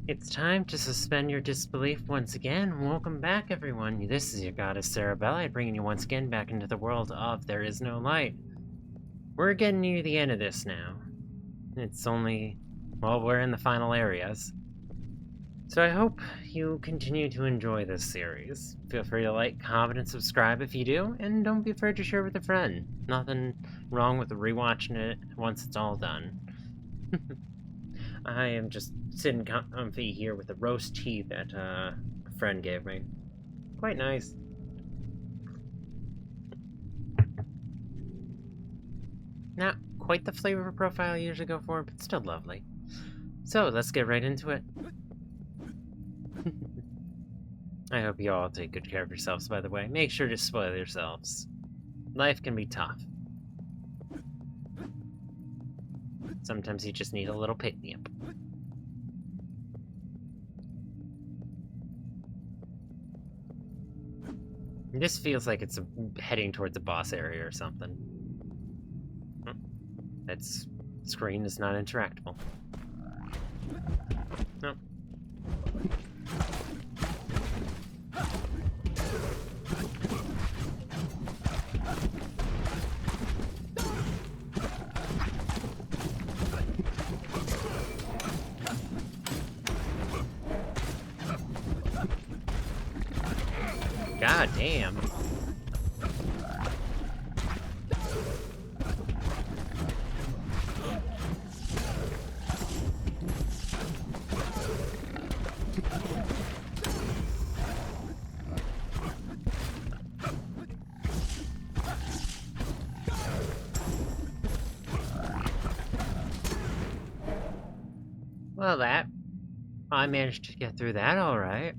It's time to suspend your disbelief once again. Welcome back, everyone. This is your goddess Sarabella, bringing you once again back into the world of There Is No Light. We're getting near the end of this now. It's only... well, we're in the final areas. So I hope you continue to enjoy this series. Feel free to like, comment, and subscribe if you do, and don't be afraid to share with a friend. Nothing wrong with rewatching it once it's all done. I am just sitting comfy here with the roast tea that a friend gave me. Quite nice. Not quite the flavor profile I usually go for, but still lovely. So, let's get right into it. I hope you all take good care of yourselves, by the way. Make sure to spoil yourselves. Life can be tough. Sometimes you just need a little pick-me-up. This feels like it's heading towards a boss area or something. That screen is not interactable. No. God damn. Well, I managed to get through that all right.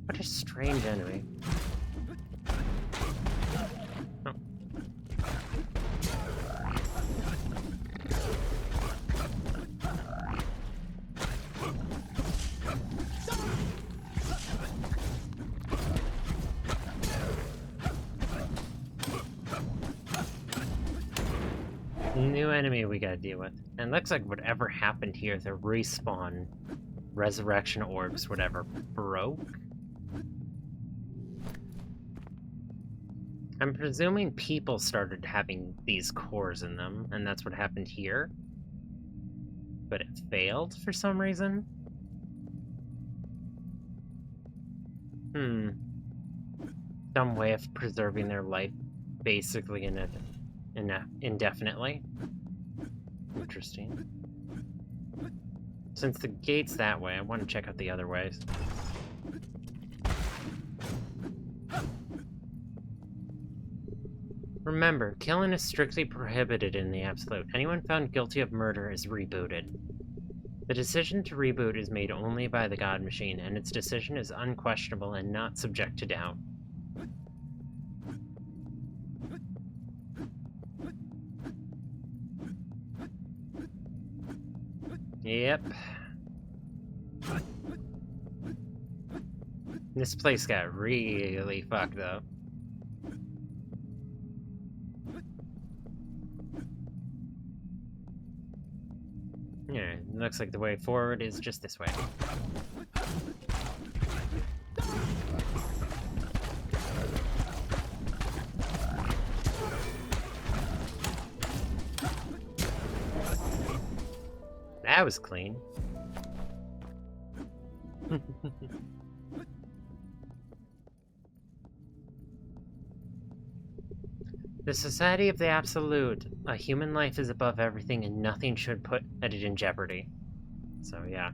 What a strange enemy. Oh. New enemy we gotta deal with. And looks like whatever happened here, the respawn, resurrection orbs, whatever, broke? I'm presuming people started having these cores in them, and that's what happened here. But it failed for some reason? Some way of preserving their life basically indefinitely. Interesting. Since the gate's that way, I want to check out the other ways. Remember, killing is strictly prohibited in the Absolute. Anyone found guilty of murder is rebooted. The decision to reboot is made only by the God Machine, and its decision is unquestionable and not subject to doubt. Yep. This place got really fucked up. Yeah, looks like the way forward is just this way. That was clean. The Society of the Absolute. A human life is above everything and nothing should put it in jeopardy. So yeah.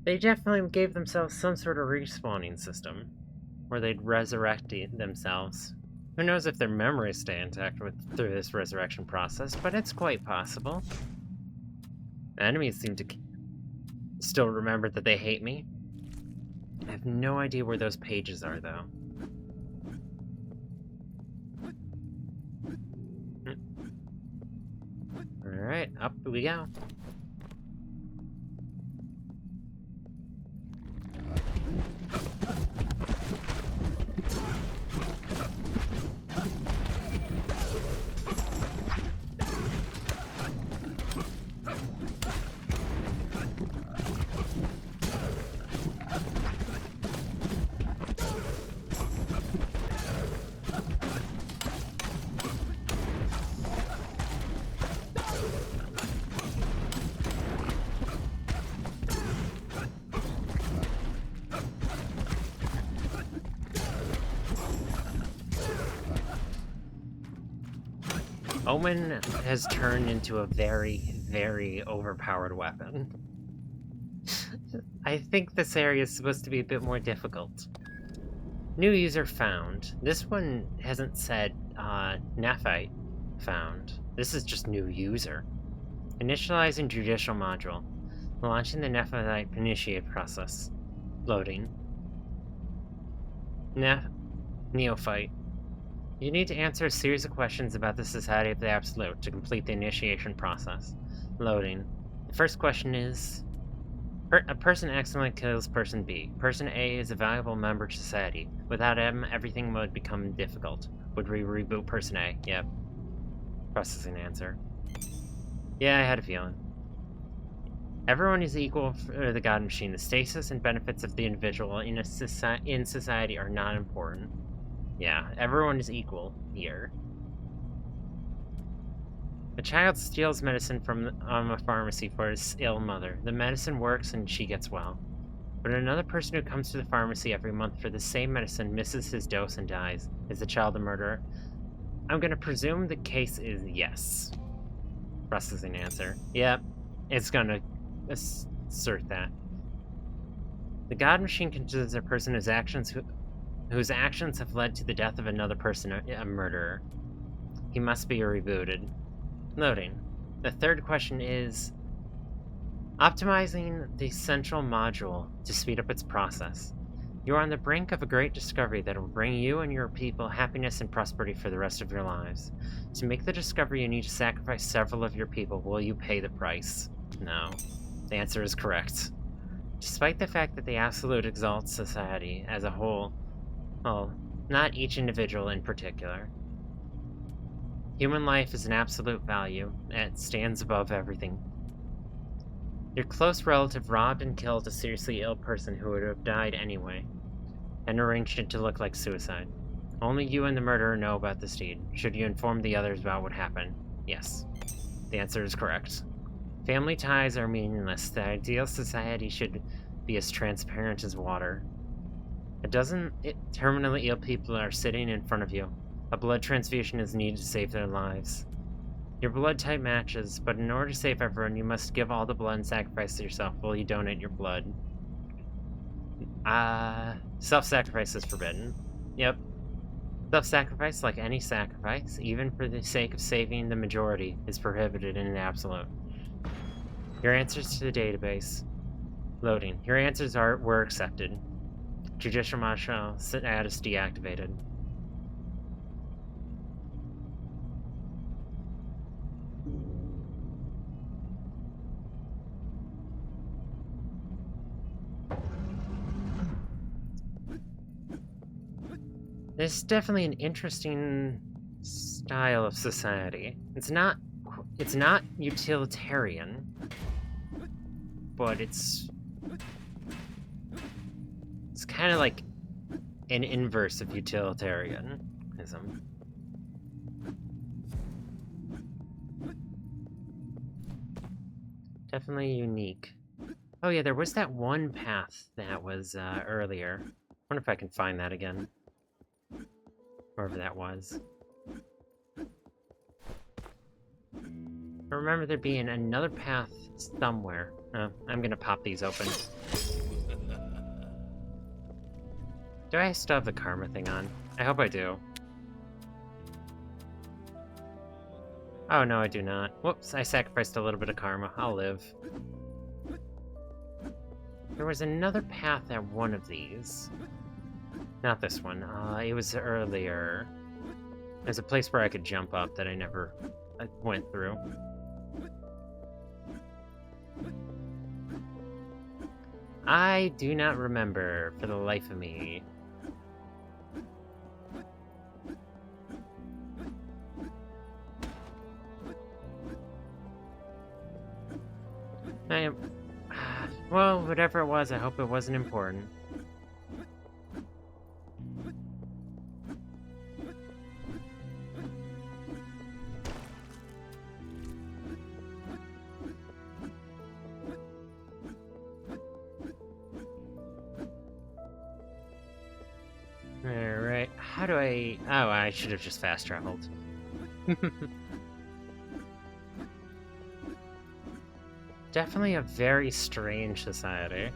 They definitely gave themselves some sort of respawning system. Where they'd resurrect themselves. Who knows if their memories stay intact through this resurrection process, but it's quite possible. Enemies seem to still remember that they hate me. I have no idea where those pages are, though. Alright, up we go. Omen has turned into a very, very overpowered weapon. I think this area is supposed to be a bit more difficult. New user found. This one hasn't said Nephite found. This is just new user. Initializing judicial module. Launching the Nephite initiate process. Loading. Neophyte. You need to answer a series of questions about the Society of the Absolute to complete the initiation process. Loading. The first question is... a person accidentally kills person B. Person A is a valuable member to society. Without him, everything would become difficult. Would we reboot person A? Yep. Processing answer. Yeah, I had a feeling. Everyone is equal for the God Machine. The status and benefits of the individual in society are not important. Yeah, everyone is equal here. A child steals medicine from a pharmacy for his ill mother. The medicine works and she gets well. But another person who comes to the pharmacy every month for the same medicine misses his dose and dies. Is the child a murderer? I'm gonna presume the case is yes. Processing answer. Yep, it's gonna assert that. The God Machine considers a person whose actions have led to the death of another person a murderer. He must be rebooted. Loading. The third question is optimizing the central module to speed up its process. You are on the brink of a great discovery that will bring you and your people happiness and prosperity for the rest of your lives. To make the discovery, you need to sacrifice several of your people. Will you pay the price? No. The answer is correct. Despite the fact that the Absolute exalts society as a whole, well, not each individual in particular. Human life is an absolute value. It stands above everything. Your close relative robbed and killed a seriously ill person who would have died anyway, and arranged it to look like suicide. Only you and the murderer know about this deed. Should you inform the others about what happened? Yes. The answer is correct. Family ties are meaningless. The ideal society should be as transparent as water. A dozen terminally ill people are sitting in front of you. A blood transfusion is needed to save their lives. Your blood type matches, but in order to save everyone, you must give all the blood and sacrifice yourself. Will you donate your blood? Self-sacrifice is forbidden. Yep. Self-sacrifice, like any sacrifice, even for the sake of saving the majority, is prohibited in an absolute. Your answers to the database. Loading. Your answers were accepted. Judicial Marshal status deactivated. This is definitely an interesting style of society. It's not utilitarian, but it's kind of like an inverse of utilitarianism. Definitely unique. Oh yeah, there was that one path that was earlier. I wonder if I can find that again. Wherever that was. I remember there being another path somewhere. I'm gonna pop these open. Do I still have the karma thing on? I hope I do. Oh no, I do not. Whoops, I sacrificed a little bit of karma. I'll live. There was another path at one of these. Not this one. It was earlier. There's a place where I could jump up that I never went through. I do not remember for the life of me. Well, whatever it was, I hope it wasn't important. Alright, how do I... Oh, I should have just fast traveled. Definitely a very strange society.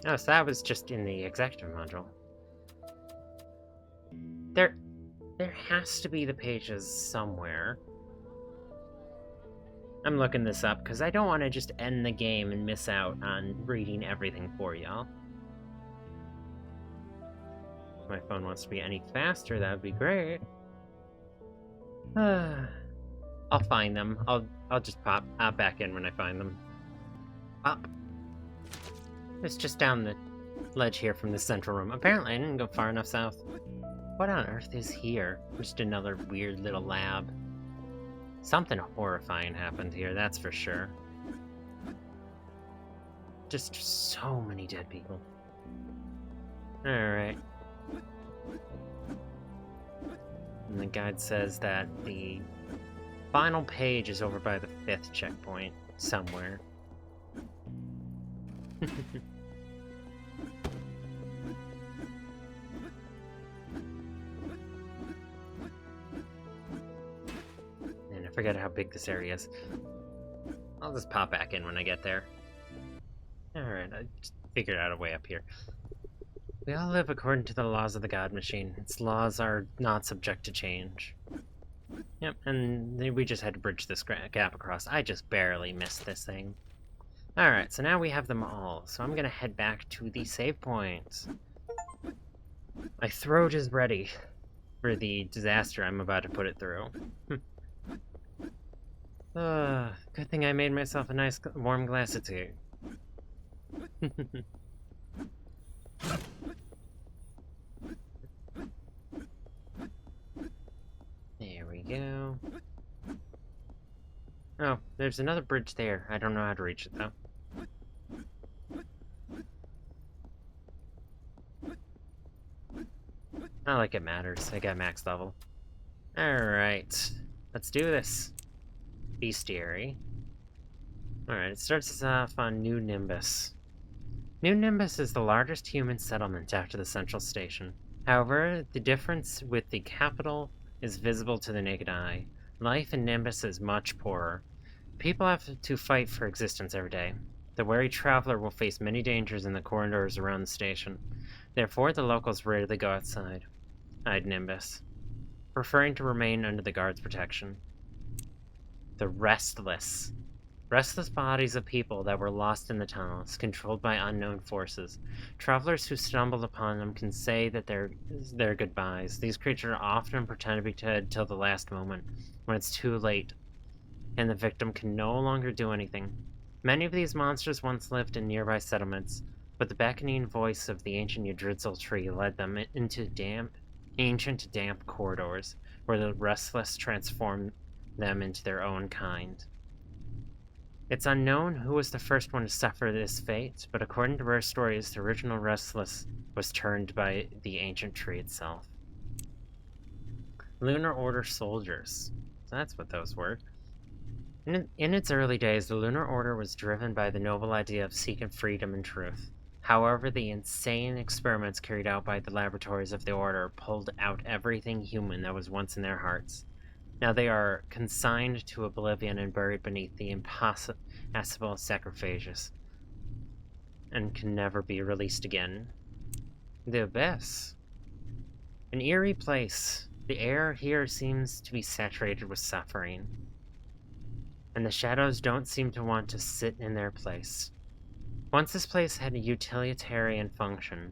Oh, so that was just in the executive module. There has to be the pages somewhere. I'm looking this up because I don't want to just end the game and miss out on reading everything for y'all. If my phone wants to be any faster, that would be great. I'll find them. I'll just pop back in when I find them. Up. It's just down the ledge here from the central room. Apparently I didn't go far enough south. What on earth is here? Just another weird little lab. Something horrifying happened here, that's for sure. Just so many dead people. Alright. And the guide says that the final page is over by the 5th checkpoint, somewhere. And I forget how big this area is. I'll just pop back in when I get there. Alright, I just figured out a way up here. We all live according to the laws of the God Machine. Its laws are not subject to change. Yep, and we just had to bridge this gap across. I just barely missed this thing. Alright, so now we have them all. So I'm gonna head back to the save points. My throat is ready for the disaster I'm about to put it through. Good thing I made myself a nice warm glass of tea. There we go. Oh, there's another bridge there. I don't know how to reach it, though. Not like it matters. I got max level. Alright. Let's do this. Bestiary. Alright, it starts us off on New Nimbus. New Nimbus is the largest human settlement after the central station. However, the difference with the capital is visible to the naked eye. Life in Nimbus is much poorer. People have to fight for existence every day. The wary traveler will face many dangers in the corridors around the station. Therefore, the locals rarely go outside. Eyed Nimbus, preferring to remain under the guard's protection. The Restless. Restless bodies of people that were lost in the tunnels, controlled by unknown forces. Travelers who stumbled upon them can say that they're goodbyes. These creatures often pretend to be dead till the last moment, when it's too late, and the victim can no longer do anything. Many of these monsters once lived in nearby settlements, but the beckoning voice of the ancient Yggdrasil tree led them into ancient damp corridors, where the Restless transformed them into their own kind. It's unknown who was the first one to suffer this fate, but according to rare stories, the original Restless was turned by the ancient tree itself. Lunar Order soldiers. So that's what those were. In its early days, the Lunar Order was driven by the noble idea of seeking freedom and truth. However, the insane experiments carried out by the laboratories of the Order pulled out everything human that was once in their hearts. Now they are consigned to oblivion and buried beneath the impossible sarcophagus, and can never be released again. The Abyss. An eerie place. The air here seems to be saturated with suffering, and the shadows don't seem to want to sit in their place. Once this place had a utilitarian function,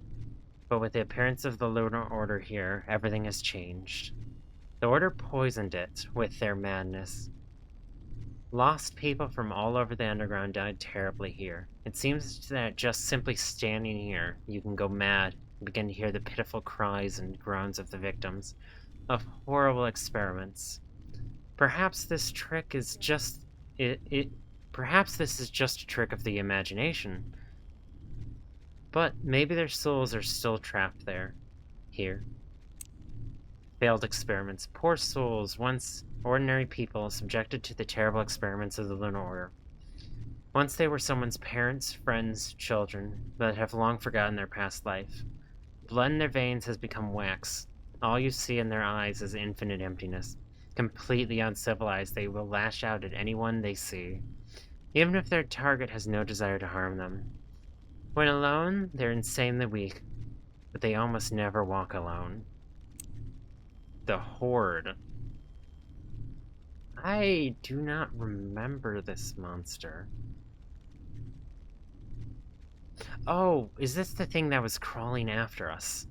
but with the appearance of the Lunar Order here, everything has changed. The Order poisoned it with their madness. Lost people from all over the underground died terribly here. It seems that just simply standing here, you can go mad and begin to hear the pitiful cries and groans of the victims of horrible experiments. Perhaps this trick is just perhaps this is just a trick of the imagination. But maybe their souls are still trapped here. Failed experiments. Poor souls, once ordinary people, subjected to the terrible experiments of the Lunar Order. Once they were someone's parents, friends, children, but have long forgotten their past life. Blood in their veins has become wax. All you see in their eyes is infinite emptiness. Completely uncivilized, they will lash out at anyone they see, even if their target has no desire to harm them. When alone, they're insanely weak, but they almost never walk alone. The Horde. I do not remember this monster. Oh, is this the thing that was crawling after us?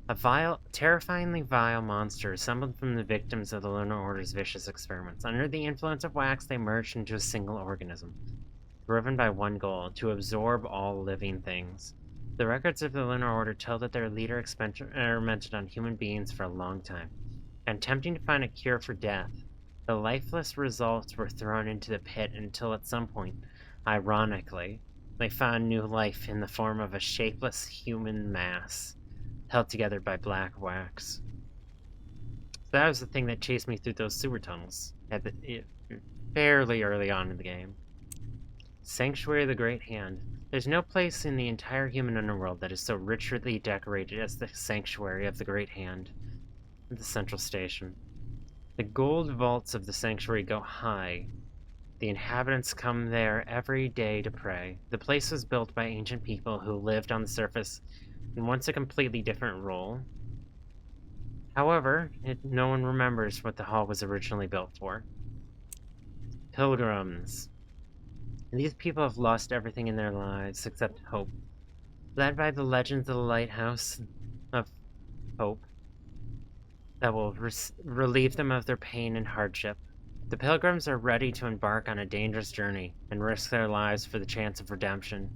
A vile, terrifyingly vile monster assembled from the victims of the Lunar Order's vicious experiments. Under the influence of wax, they merged into a single organism, driven by one goal, to absorb all living things. The records of the Lunar Order tell that their leader experimented on human beings for a long time, attempting to find a cure for death. The lifeless results were thrown into the pit until at some point, ironically, they found new life in the form of a shapeless human mass, held together by black wax. So that was the thing that chased me through those sewer tunnels fairly early on in the game. Sanctuary of the Great Hand. There's no place in the entire human underworld that is so richly decorated as the Sanctuary of the Great Hand at the central station. The gold vaults of the sanctuary go high. The inhabitants come there every day to pray. The place was built by ancient people who lived on the surface in once a completely different role. However, no one remembers what the hall was originally built for. Pilgrims. These people have lost everything in their lives except hope. Led by the legends of the Lighthouse of Hope that will relieve them of their pain and hardship, the pilgrims are ready to embark on a dangerous journey and risk their lives for the chance of redemption.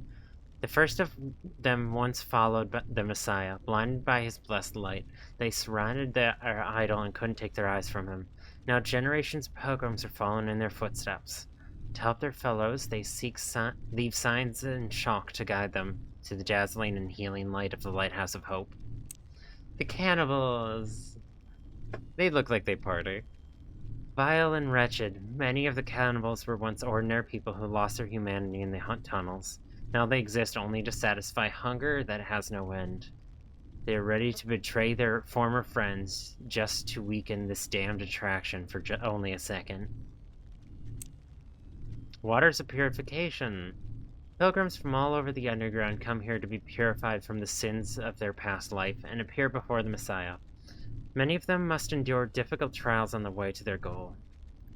The first of them once followed the Messiah. Blinded by his blessed light, they surrounded their idol and couldn't take their eyes from him. Now generations of pilgrims are following in their footsteps. To help their fellows, they leave signs and chalk to guide them to the dazzling and healing light of the Lighthouse of Hope. The cannibals! They look like they party. Vile and wretched, many of the cannibals were once ordinary people who lost their humanity in the tunnels. Now they exist only to satisfy hunger that has no end. They are ready to betray their former friends just to weaken this damned attraction for only a second. Waters of Purification. Pilgrims from all over the underground come here to be purified from the sins of their past life and appear before the Messiah. Many of them must endure difficult trials on the way to their goal.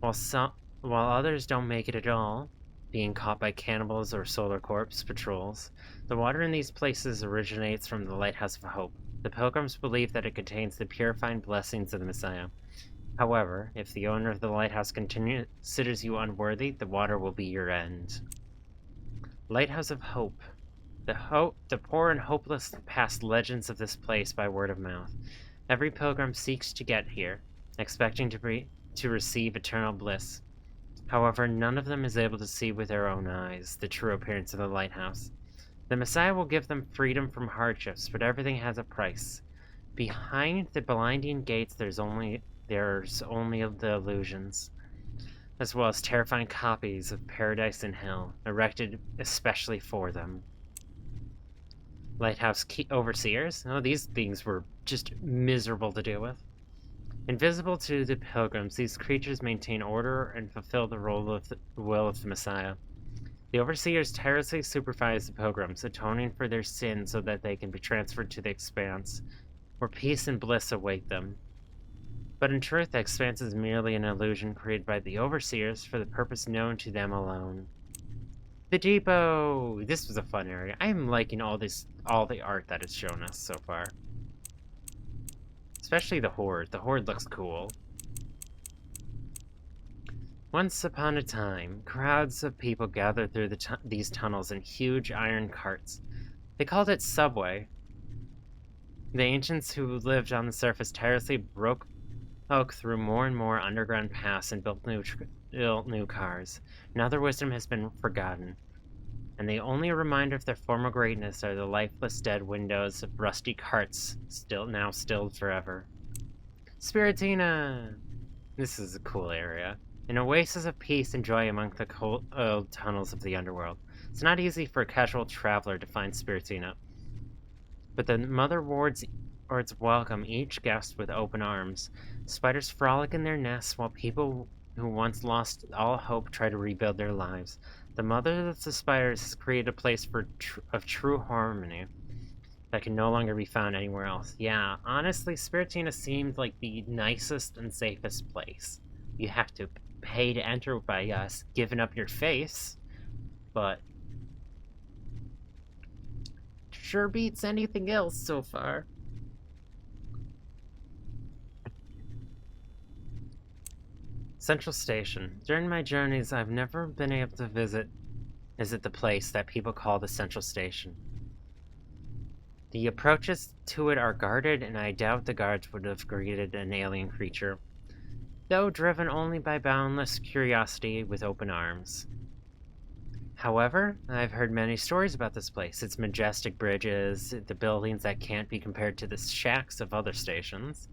While others don't make it at all, being caught by cannibals or Solar Corps patrols, the water in these places originates from the Lighthouse of Hope. The pilgrims believe that it contains the purifying blessings of the Messiah. However, if the owner of the lighthouse considers you unworthy, the water will be your end. Lighthouse of Hope. The poor and hopeless pass legends of this place by word of mouth. Every pilgrim seeks to get here, expecting to receive eternal bliss. However, none of them is able to see with their own eyes the true appearance of the lighthouse. The Messiah will give them freedom from hardships, but everything has a price. Behind the blinding gates, there's only the illusions, as well as terrifying copies of paradise and hell, erected especially for them. Lighthouse overseers? Oh, these things were just miserable to deal with. Invisible to the pilgrims, these creatures maintain order and fulfill the will of the Messiah. The overseers tirelessly supervise the pilgrims, atoning for their sins so that they can be transferred to the expanse, where peace and bliss await them. But in truth, the expanse is merely an illusion created by the overseers for the purpose known to them alone. The depot! This was a fun area. I am liking all the art that it's shown us so far. Especially the Horde. The Horde looks cool. Once upon a time, crowds of people gathered through these tunnels in huge iron carts. They called it Subway. The ancients who lived on the surface tirelessly broke through more and more underground paths and built new cars. Now their wisdom has been forgotten, and the only reminder of their former greatness are the lifeless dead windows of rusty carts, now stilled forever. Spiritina! This is a cool area. An oasis of peace and joy among the cold tunnels of the underworld. It's not easy for a casual traveler to find Spiritina, but the Mother Ward's or its welcome each guest with open arms. Spiders frolic in their nests while people who once lost all hope try to rebuild their lives. The mother of the spiders has created a place of true harmony that can no longer be found anywhere else. Yeah, honestly, Spiritina seemed like the nicest and safest place. You have to pay to enter by giving up your face, but sure beats anything else so far. Central Station. During my journeys, I've never been able to visit the place that people call the Central Station. The approaches to it are guarded, and I doubt the guards would have greeted an alien creature, though driven only by boundless curiosity with open arms. However, I've heard many stories about this place, its majestic bridges, the buildings that can't be compared to the shacks of other stations.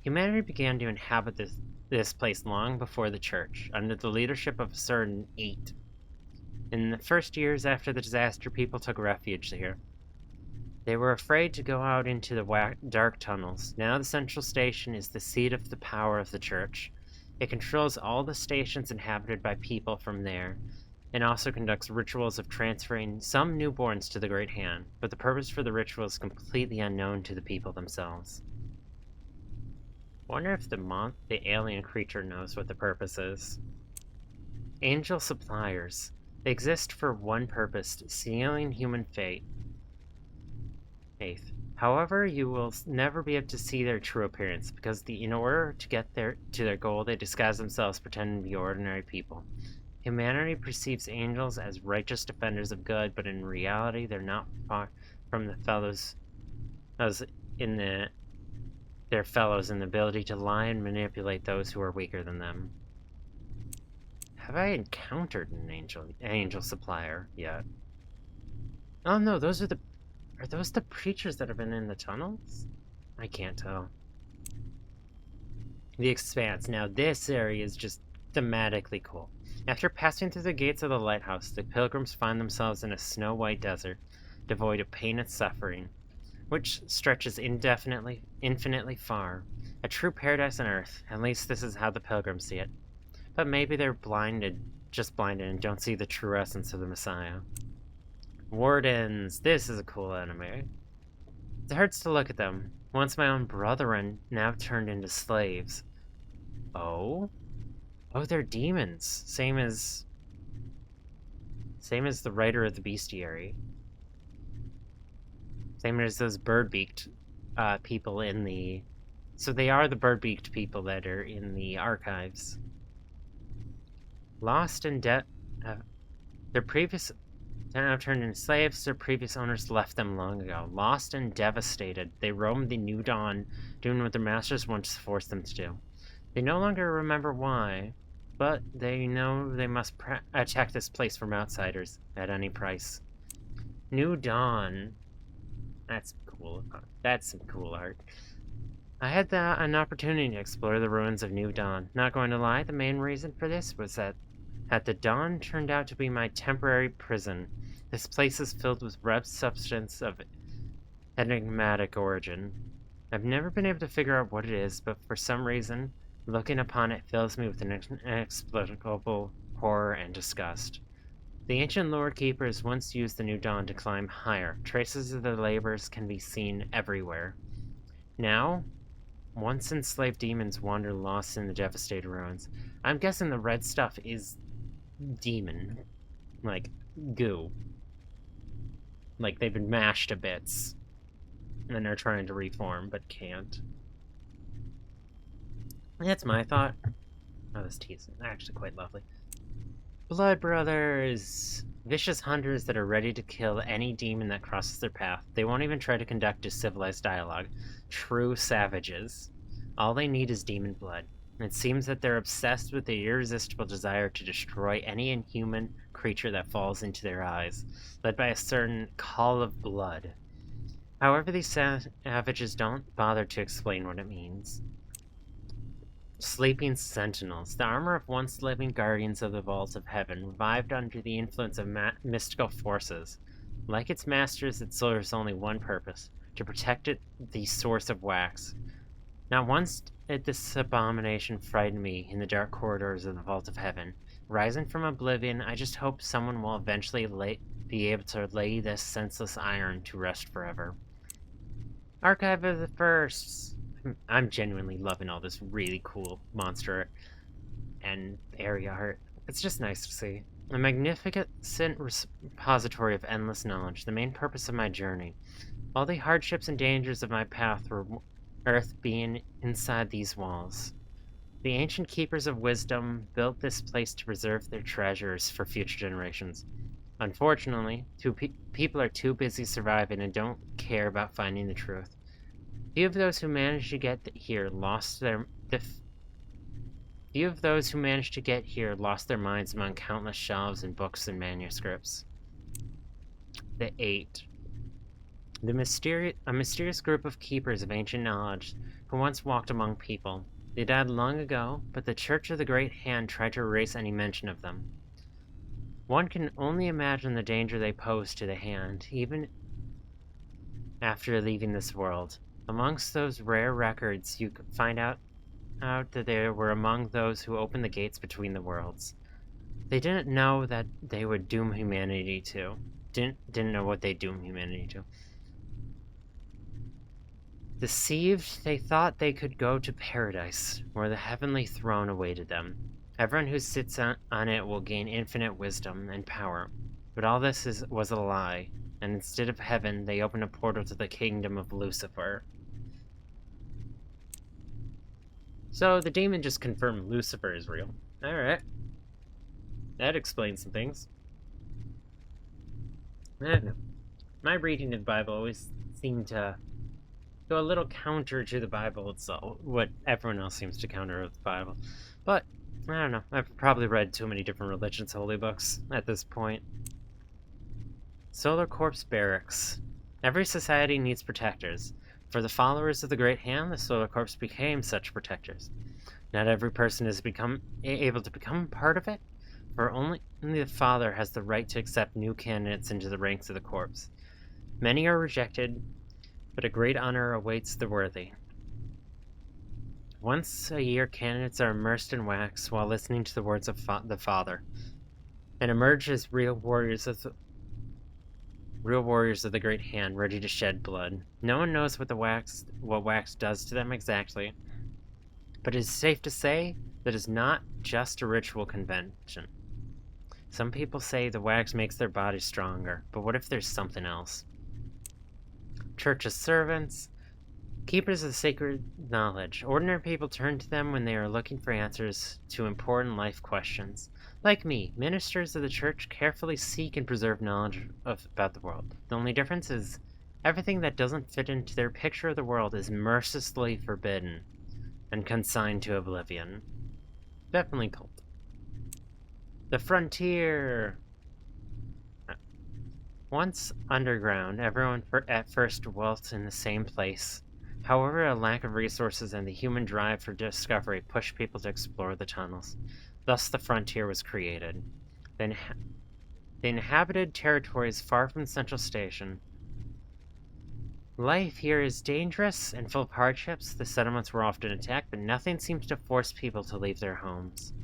Humanity began to inhabit this place long before the church, under the leadership of a certain Eight. In the first years after the disaster, people took refuge here. They were afraid to go out into the dark tunnels. Now the Central Station is the seat of the power of the church. It controls all the stations inhabited by people from there, and also conducts rituals of transferring some newborns to the Great Hand, but the purpose for the ritual is completely unknown to the people themselves. Wonder if the alien creature knows what the purpose is. Angel suppliers. They exist for one purpose, sealing human faith. However, you will never be able to see their true appearance, because in order to get to their goal, they disguise themselves pretending to be ordinary people. Humanity perceives angels as righteous defenders of good, but in reality, they're not far from their fellows in the ability to lie and manipulate those who are weaker than them. Have I encountered an angel supplier yet? Oh no, are those the preachers that have been in the tunnels? I can't tell. The Expanse. Now this area is just thematically cool. After passing through the gates of the lighthouse, the pilgrims find themselves in a snow-white desert, devoid of pain and suffering, which stretches infinitely far. A true paradise on earth. At least this is how the pilgrims see it. But maybe they're just blinded and don't see the true essence of the Messiah. Wardens. This is a cool anime. It hurts to look at them. Once my own brethren, now turned into slaves. Oh? Oh, they're demons. Same as the writer of the bestiary. Same as those bird-beaked people in the... So they are the bird-beaked people that are in the archives. Lost and their previous... Now turned into slaves, their previous owners left them long ago. Lost and devastated, they roamed the New Dawn, doing what their masters once forced them to do. They no longer remember why, but they know they must attack this place from outsiders at any price. New Dawn. That's cool. That's some cool art. I had an opportunity to explore the ruins of New Dawn. Not going to lie, the main reason for this was that the Dawn turned out to be my temporary prison. This place is filled with red substance of enigmatic origin. I've never been able to figure out what it is, but for some reason, looking upon it fills me with an inexplicable horror and disgust. The ancient lore keepers once used the New Dawn to climb higher. Traces of their labors can be seen everywhere. Now, once enslaved demons wander lost in the devastated ruins. I'm guessing the red stuff is demon. Like, goo. Like, they've been mashed to bits. And they're trying to reform, but can't. That's my thought. Oh, this tea is actually quite lovely. Blood Brothers! Vicious hunters that are ready to kill any demon that crosses their path. They won't even try to conduct a civilized dialogue. True savages. All they need is demon blood. It seems that they're obsessed with the irresistible desire to destroy any inhuman creature that falls into their eyes, led by a certain call of blood. However, these savages don't bother to explain what it means. Sleeping Sentinels. The armor of once living guardians of the vaults of heaven, revived under the influence of mystical forces. Like its masters, it serves only one purpose: to protect the source of wax. Not once did this abomination frighten me in the dark corridors of the vault of heaven. Rising from oblivion, I just hope someone will eventually be able to lay this senseless iron to rest forever. Archive of the Firsts. I'm genuinely loving all this really cool monster art and area art. It's just nice to see. A magnificent repository of endless knowledge, the main purpose of my journey. All the hardships and dangers of my path were Earth being inside these walls. The ancient keepers of wisdom built this place to preserve their treasures for future generations. Unfortunately, people are too busy surviving and don't care about finding the truth. Few of those who managed to get here lost their minds among countless shelves and books and manuscripts. The Eight. A mysterious group of keepers of ancient knowledge who once walked among people. They died long ago, but the Church of the Great Hand tried to erase any mention of them. One can only imagine the danger they pose to the Hand, even after leaving this world. Amongst those rare records, you could find out that they were among those who opened the gates between the worlds. They didn't know that they would doom humanity to. Didn't know what they doom humanity to. Deceived, they thought they could go to paradise, where the heavenly throne awaited them. Everyone who sits on it will gain infinite wisdom and power. But all this was a lie, and instead of heaven, they opened a portal to the kingdom of Lucifer. So the demon just confirmed Lucifer is real. Alright. That explains some things. I don't know. My reading of the Bible always seemed to go a little counter to the Bible itself, what everyone else seems to counter with the Bible. But, I don't know, I've probably read too many different religions' holy books at this point. Solar Corps Barracks. Every society needs protectors. For the followers of the Great Hand, the Solar Corps became such protectors. Not every person is able to become part of it, for only the Father has the right to accept new candidates into the ranks of the Corps. Many are rejected, but a great honor awaits the worthy. Once a year, candidates are immersed in wax while listening to the words of the Father, and emerge as real warriors of the Great Hand, ready to shed blood. No one knows what wax does to them exactly, but it is safe to say that it's not just a ritual convention. Some people say the wax makes their bodies stronger, but what if there's something else? Church's servants, keepers of sacred knowledge. Ordinary people turn to them when they are looking for answers to important life questions. Like me, ministers of the church carefully seek and preserve knowledge about the world. The only difference is everything that doesn't fit into their picture of the world is mercilessly forbidden and consigned to oblivion. Definitely cult. The Frontier. Once underground, everyone at first dwelt in the same place. However, a lack of resources and the human drive for discovery pushed people to explore the tunnels. Thus, the frontier was created. The inhabited territories far from the central station. Life here is dangerous and full of hardships. The settlements were often attacked, but nothing seems to force people to leave their homes.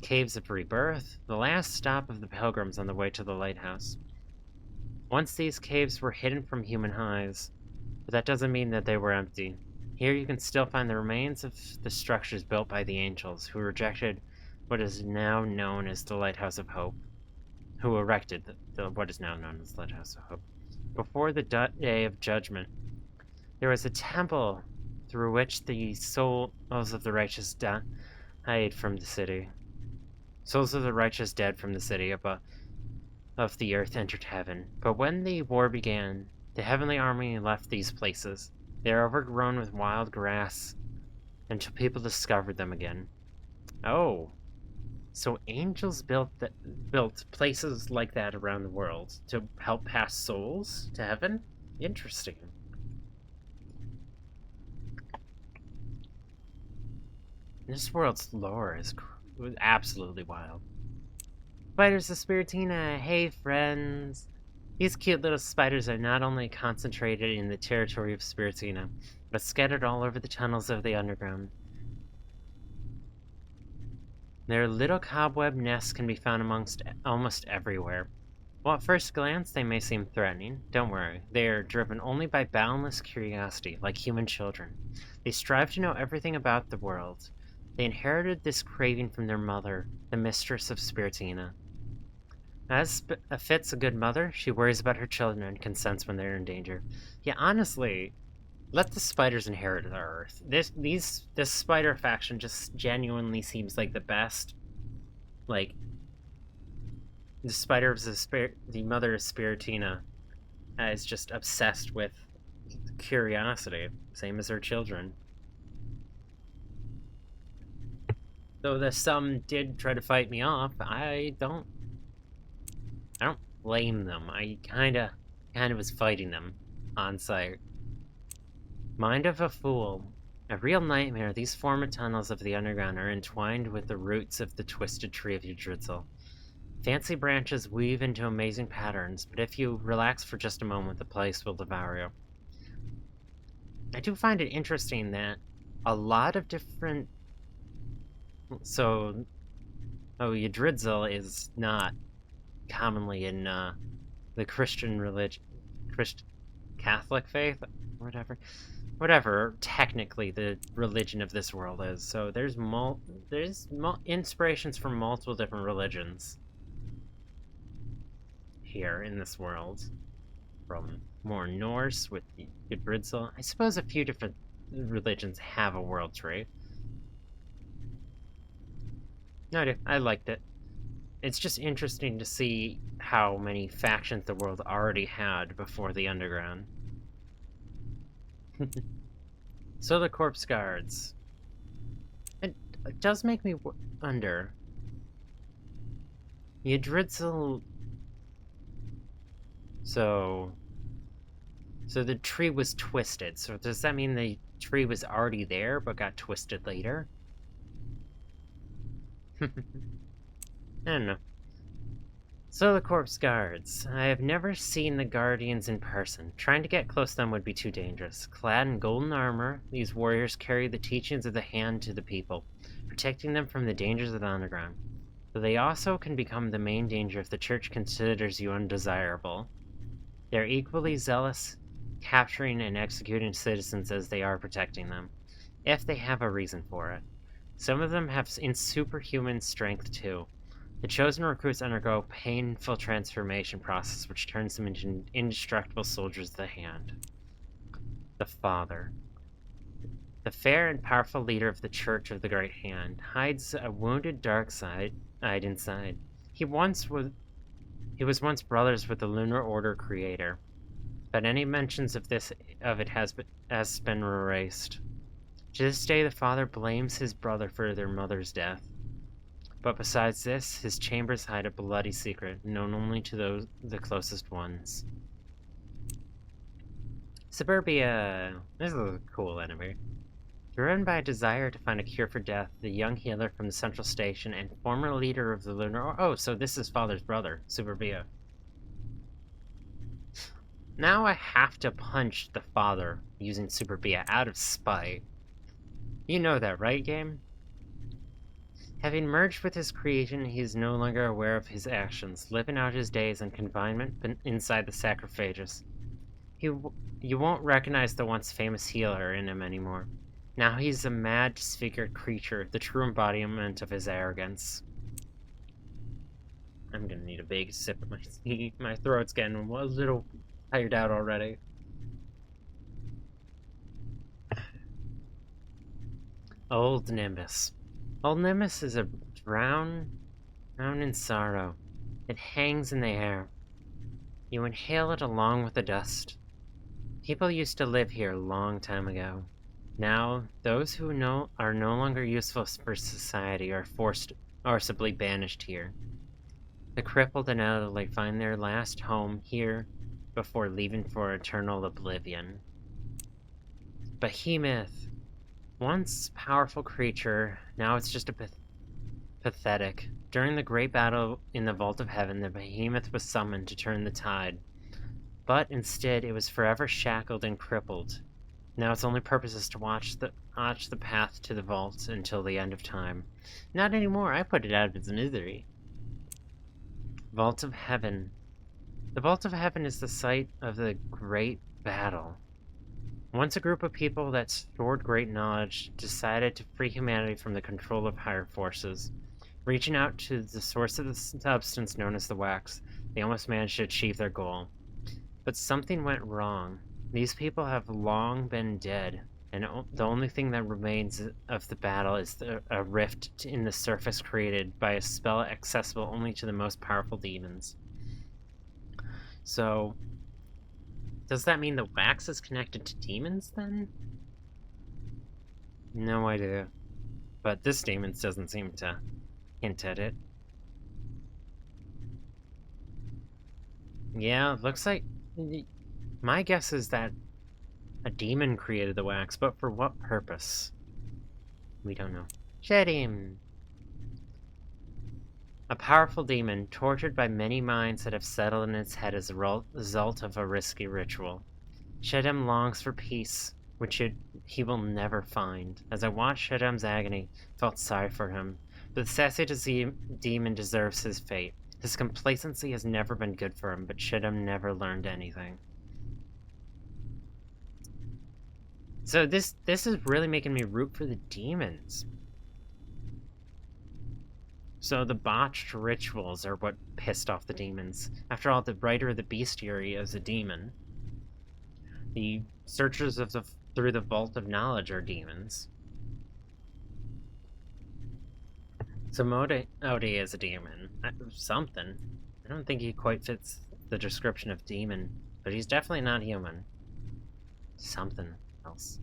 Caves of Rebirth, the last stop of the pilgrims on the way to the lighthouse. Once these caves were hidden from human eyes, but that doesn't mean that they were empty. Here you can still find the remains of the structures built by the angels who rejected what is now known as the Lighthouse of Hope. Who erected what is now known as the Lighthouse of Hope. Before the day of judgment, there was a temple through which the souls of the righteous died from the city. Souls of the righteous dead from the city of the earth entered heaven. But when the war began, the heavenly army left these places. They are overgrown with wild grass until people discovered them again. Oh, so angels built places like that around the world to help pass souls to heaven? Interesting. This world's lore is absolutely wild. Spiders of Spiritina, hey friends. These cute little spiders are not only concentrated in the territory of Spiritina, but scattered all over the tunnels of the underground. Their little cobweb nests can be found amongst almost everywhere. While at first glance they may seem threatening, don't worry, they are driven only by boundless curiosity, like human children. They strive to know everything about the world. They inherited this craving from their mother, the mistress of Spiritina. As fits a good mother, she worries about her children and consents when they're in danger. Yeah, honestly, let the spiders inherit the Earth. This spider faction just genuinely seems like the best. Like, the spider of the mother of Spiritina is just obsessed with curiosity, same as her children. Though the some did try to fight me off, I don't blame them. I kinda was fighting them on sight. Mind of a fool. A real nightmare, these former tunnels of the underground are entwined with the roots of the twisted tree of Yggdrasil. Fancy branches weave into amazing patterns, but if you relax for just a moment, the place will devour you. I do find it interesting that a lot of different... Yggdrasil is not commonly in the Christian religion... Catholic faith? Whatever technically the religion of this world is. So there's inspirations from multiple different religions here in this world. From more Norse with Yggdrasil. I suppose a few different religions have a world tree. No, I do. I liked it. It's just interesting to see how many factions the world already had before the Underground. So the corpse guards. It does make me wonder. Yggdrasil... So the tree was twisted. So does that mean the tree was already there but got twisted later? I don't know. So the corpse guards. I have never seen the guardians in person. Trying to get close to them would be too dangerous. Clad in golden armor, these warriors carry the teachings of the hand to the people, protecting them from the dangers of the underground. But they also can become the main danger if the church considers you undesirable. They are equally zealous, capturing and executing citizens as they are protecting them, if they have a reason for it. Some of them have superhuman strength too. The chosen recruits undergo a painful transformation process which turns them into indestructible soldiers of the hand. The Father. The fair and powerful leader of the Church of the Great Hand hides a wounded dark side inside. He was once brothers with the Lunar Order creator, but any mentions of it has been erased. To this day, the father blames his brother for their mother's death. But besides this, his chambers hide a bloody secret, known only to the closest ones. Suburbia. This is a cool enemy. Driven by a desire to find a cure for death, the young healer from the central station and former leader of the Lunar... Oh, so this is father's brother, Suburbia. Now I have to punch the father using Suburbia out of spite. You know that, right, game? Having merged with his creation, he is no longer aware of his actions, living out his days in confinement inside the sarcophagus. You won't recognize the once famous healer in him anymore. Now he's a mad, disfigured creature, the true embodiment of his arrogance. I'm gonna need a big sip of my tea. My throat's getting a little tired out already. Old Nimbus. Old Nimbus is a drown in sorrow. It hangs in the air. You inhale it along with the dust. People used to live here a long time ago. Now, those who are no longer useful for society are forcibly banished here. The crippled and elderly find their last home here before leaving for eternal oblivion. Behemoth. Once powerful creature, now it's just pathetic. During the great battle in the Vault of Heaven, the Behemoth was summoned to turn the tide. but instead it was forever shackled and crippled. Now its only purpose is to watch the path to the vault until the end of time. Not anymore, I put it out of its misery. Vault of Heaven. The Vault of Heaven is the site of the Great Battle. Once a group of people that stored great knowledge decided to free humanity from the control of higher forces. Reaching out to the source of the substance known as the wax, they almost managed to achieve their goal. But something went wrong. These people have long been dead, and the only thing that remains of the battle is a rift in the surface created by a spell accessible only to the most powerful demons. So, does that mean the wax is connected to demons, then? No idea. But this demon doesn't seem to hint at it. Yeah, looks like... My guess is that a demon created the wax, but for what purpose? We don't know. Shed him! A powerful demon, tortured by many minds that have settled in its head as a result of a risky ritual. Shedem longs for peace, which he will never find. As I watched Shedem's agony, I felt sorry for him. But the sassy demon deserves his fate. His complacency has never been good for him, but Shedem never learned anything. So this is really making me root for the demons. So the botched rituals are what pissed off the demons. After all, the writer of the bestiary is a demon. The searchers of through the vault of knowledge are demons. So Modi is a demon. Something. I don't think he quite fits the description of demon, but he's definitely not human. Something else.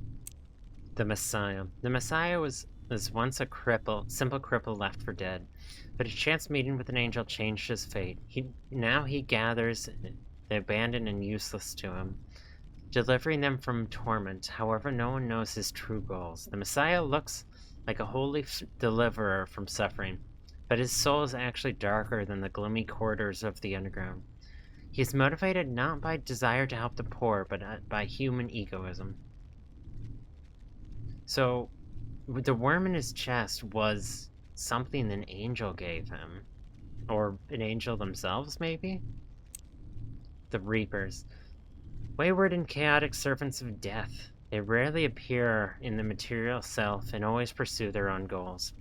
The Messiah. The Messiah was once a simple cripple left for dead, but a chance meeting with an angel changed his fate. Now he gathers the abandoned and useless to him, delivering them from torment. However, no one knows his true goals. The Messiah looks like a holy deliverer from suffering, but his soul is actually darker than the gloomy corridors of the underground. He is motivated not by desire to help the poor, but by human egoism. So, the worm in his chest was something an angel gave him. Or an angel themselves, maybe? The Reapers. Wayward and chaotic servants of death. They rarely appear in the material self and always pursue their own goals.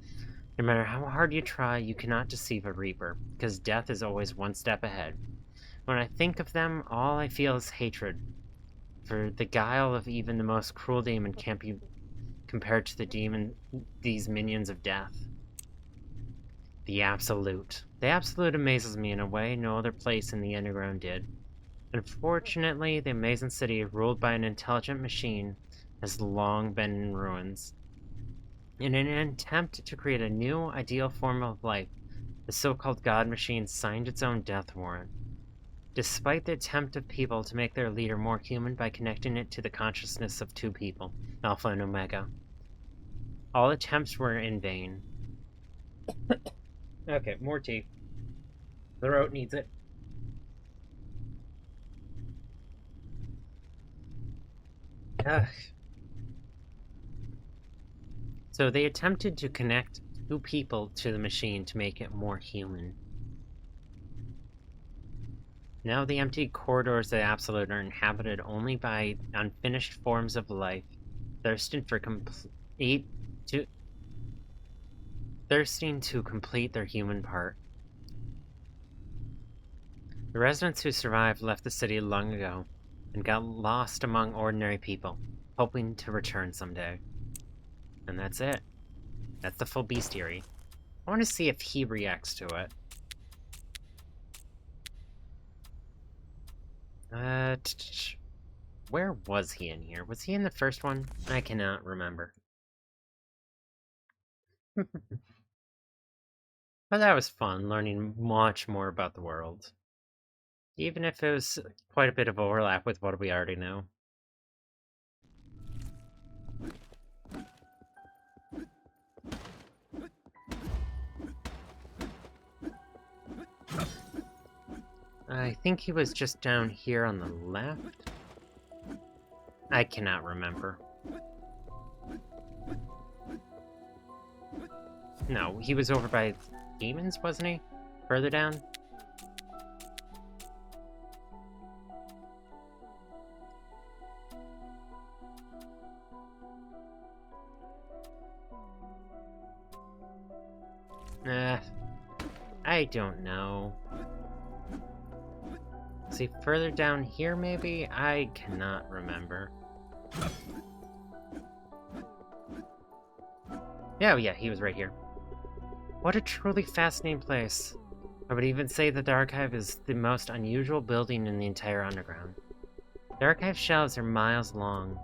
No matter how hard you try, you cannot deceive a Reaper, because death is always one step ahead. When I think of them, all I feel is hatred. For the guile of even the most cruel demon can't be compared to these minions of death. The Absolute. The Absolute amazes me in a way no other place in the underground did. Unfortunately, the amazing city, ruled by an intelligent machine, has long been in ruins. In an attempt to create a new, ideal form of life, the so-called God Machine signed its own death warrant. Despite the attempt of people to make their leader more human by connecting it to the consciousness of two people, Alpha and Omega, all attempts were in vain. Okay, more tea. The throat needs it. Ugh. So they attempted to connect two people to the machine to make it more human. Now the empty corridors of the Absolute are inhabited only by unfinished forms of life, thirsting to complete their human part. The residents who survived left the city long ago and got lost among ordinary people, hoping to return someday. And that's it. That's the full bestiary. I want to see if he reacts to it. Where was he in here? Was he in the first one? I cannot remember. But that was fun, learning much more about the world. Even if it was quite a bit of overlap with what we already know. I think he was just down here on the left. I cannot remember. No, he was over by demons, wasn't he? Further down? I don't know. See, further down here, maybe? I cannot remember. Oh, yeah, he was right here. What a truly fascinating place. I would even say that the archive is the most unusual building in the entire underground. The archive shelves are miles long.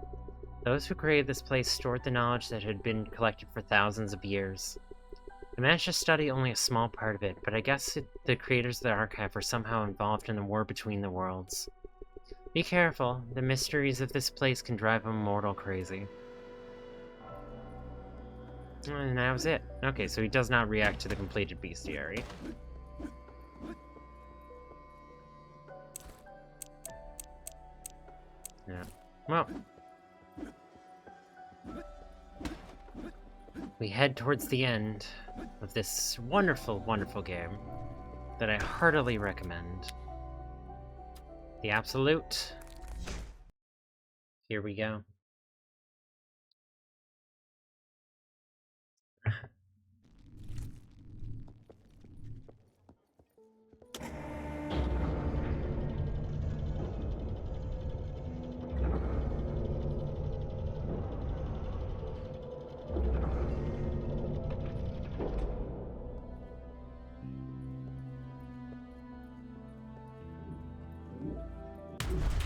Those who created this place stored the knowledge that had been collected for thousands of years. I managed to study only a small part of it, but I guess the creators of the archive were somehow involved in the war between the worlds. Be careful, the mysteries of this place can drive a mortal crazy. And that was it. Okay, so he does not react to the completed bestiary. Yeah. Well. We head towards the end of this wonderful, wonderful game that I heartily recommend. The Absolute. Here we go.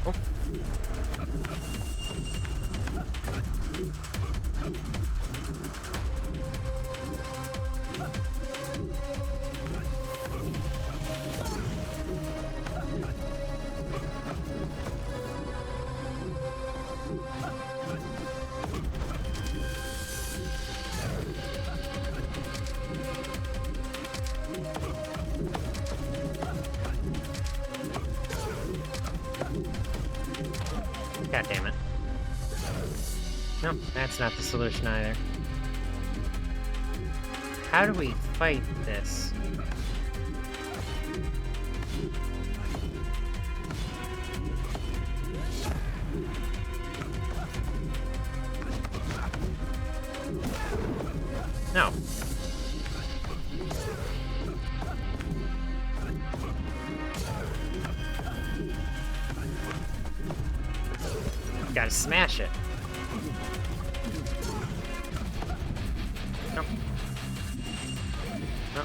Oh. God damn it. Nope, that's not the solution either. How do we fight this? No. Gotta smash it. No. No.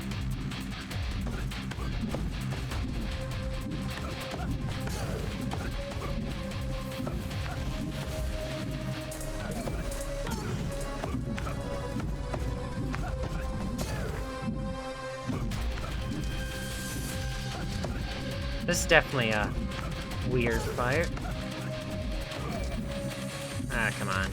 This is definitely a weird fight. Ah, come on.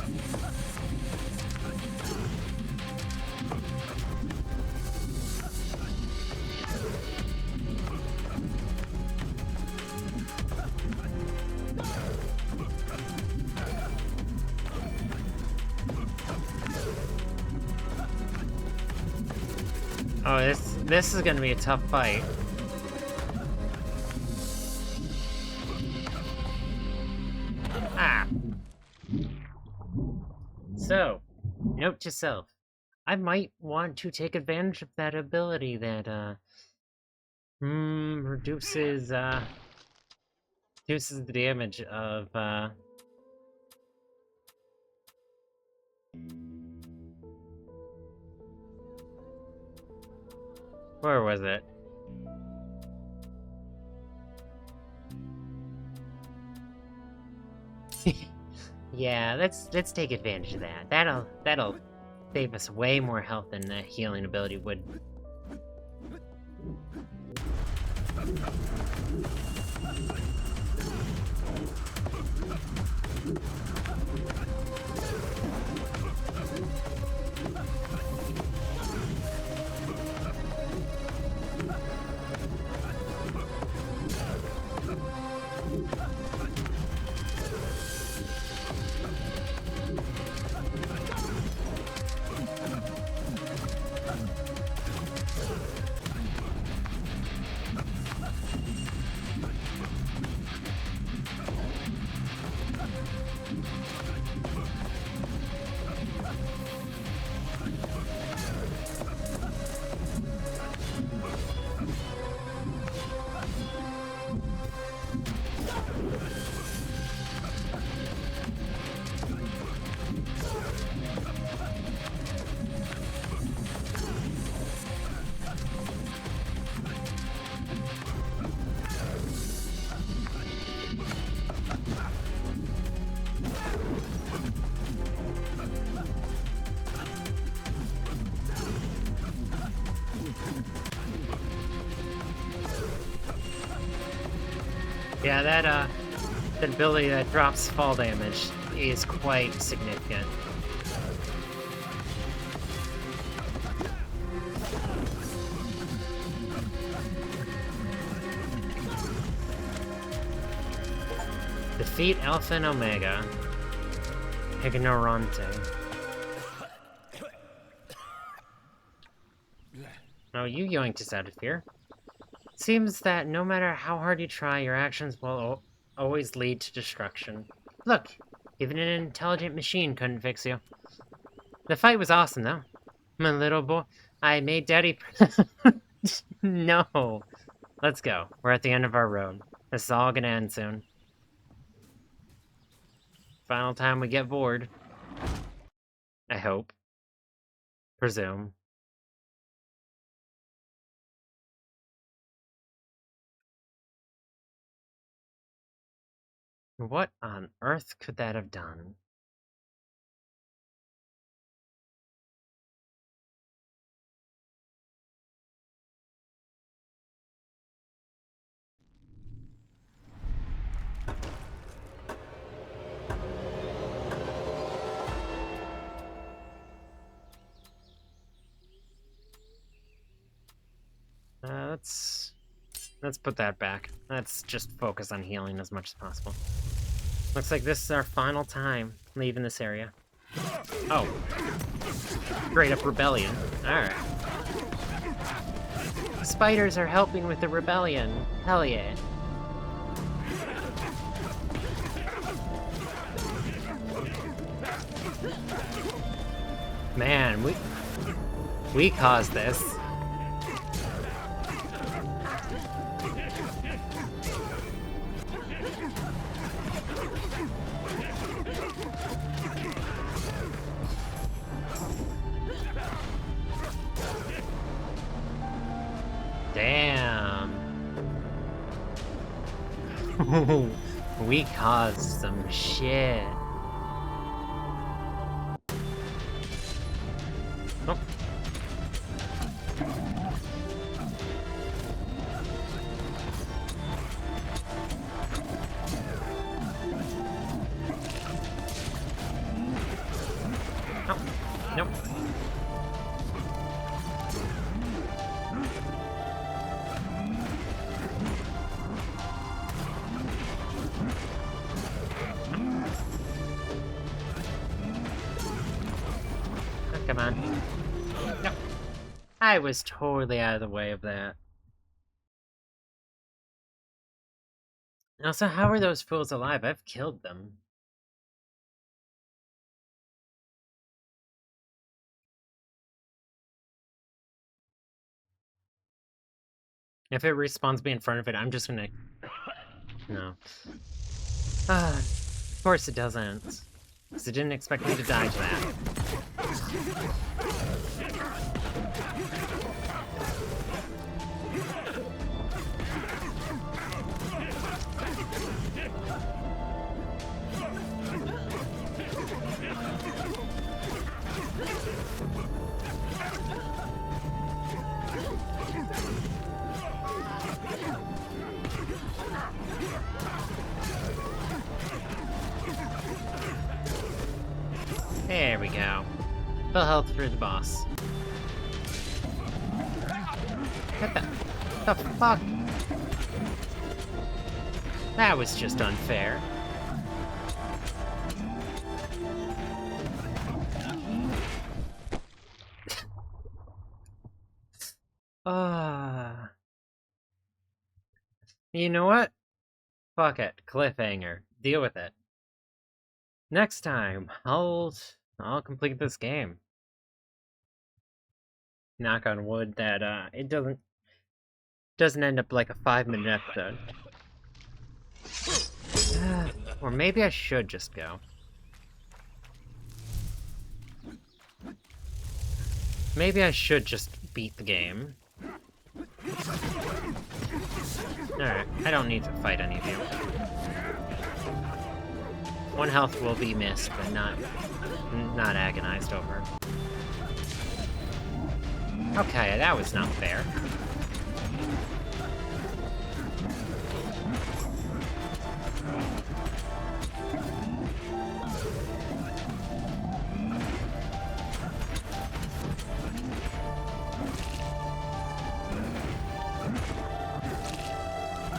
Oh, this is gonna be a tough fight. Ah. So, note to self. I might want to take advantage of that ability that, reduces the damage of, where was it? Yeah, let's take advantage of that. That'll save us way more health than the healing ability would. Yeah, that ability that drops fall damage is quite significant. Defeat Alpha and Omega. Ignorante. Oh, you yoinked us out of here. Seems that no matter how hard you try, your actions will always lead to destruction. Look, even an intelligent machine couldn't fix you. The fight was awesome, though. My little boy, I made Daddy... No. Let's go. We're at the end of our road. This is all gonna end soon. Final time we get bored. I hope. Presume. What on earth could that have done? Let's put that back. Let's just focus on healing as much as possible. Looks like this is our final time leaving this area. Oh. Straight up rebellion. Alright. Spiders are helping with the rebellion. Hell yeah. Man, we caused this. Damn. We caused some shit. Oh. Oh. Nope. Come on. No. I was totally out of the way of that. Also, how are those fools alive? I've killed them. If it respawns me in front of it, I'm just gonna... No. Of course it doesn't. Because it didn't expect me to die to that. There we go. Full health for the boss. What the fuck? That was just unfair. You know what? Fuck it. Cliffhanger. Deal with it. Next time, I'll complete this game. Knock on wood that it doesn't end up like a 5-minute episode. Or maybe I should just go. Maybe I should just beat the game. Alright, I don't need to fight any of you. 1 health will be missed, but not agonized over. Okay, that was not fair.